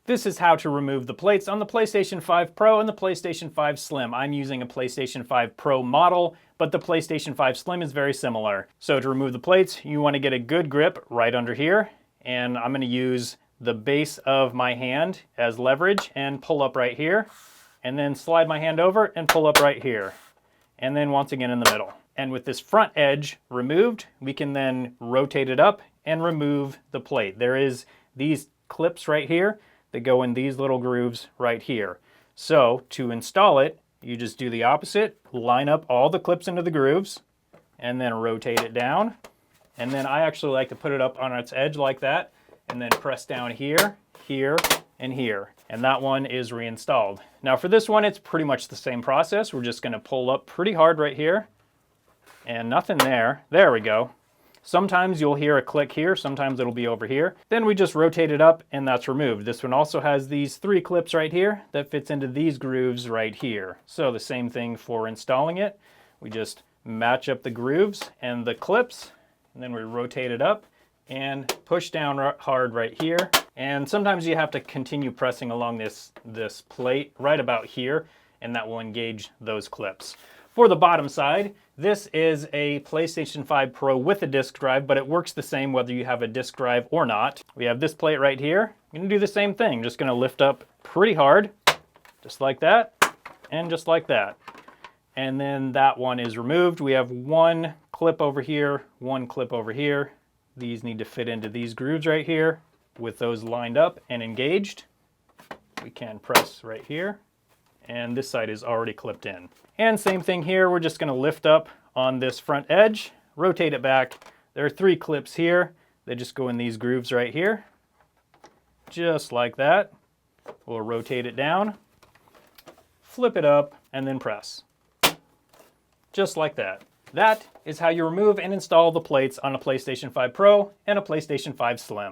This is how to remove the plates on the PlayStation 5 Pro and the PlayStation 5 Slim. I'm using a PlayStation 5 Pro model, but the PlayStation 5 Slim is very similar. So to remove the plates, you want to get a good grip right under here, and I'm going to use the base of my hand as leverage and pull up right here, and then slide my hand over and pull up right here, and then once again in the middle. And with this front edge removed, we can then rotate it up and remove the plate. There is these clips right here that go in these little grooves right here. So to install it, you just do the opposite, line up all the clips into the grooves, and then rotate it down. And then I actually like to put it up on its edge like that, and then press down here, here, and here. And that one is reinstalled. Now for this one, it's pretty much the same process. We're just gonna pull up pretty hard right here, and nothing there. There we go. Sometimes you'll hear a click here, sometimes it'll be over here. Then we just rotate it up and that's removed. This one also has these 3 clips right here that fits into these grooves right here. So the same thing for installing it. We just match up the grooves and the clips, and then we rotate it up and push down hard right here. And sometimes you have to continue pressing along this plate right about here, and that will engage those clips. For the bottom side, this is a PlayStation 5 Pro with a disk drive, but it works the same whether you have a disk drive or not. We have this plate right here. I'm gonna do the same thing. Just gonna lift up pretty hard, just like that, and just like that. And then that one is removed. We have one clip over here, one clip over here. These need to fit into these grooves right here. With those lined up and engaged, we can press right here, and this side is already clipped in. And same thing here, we're just gonna lift up on this front edge, rotate it back. There are 3 clips here. They just go in these grooves right here, just like that. We'll rotate it down, flip it up, and then press. Just like that. That is how you remove and install the plates on a PlayStation 5 Pro and a PlayStation 5 Slim.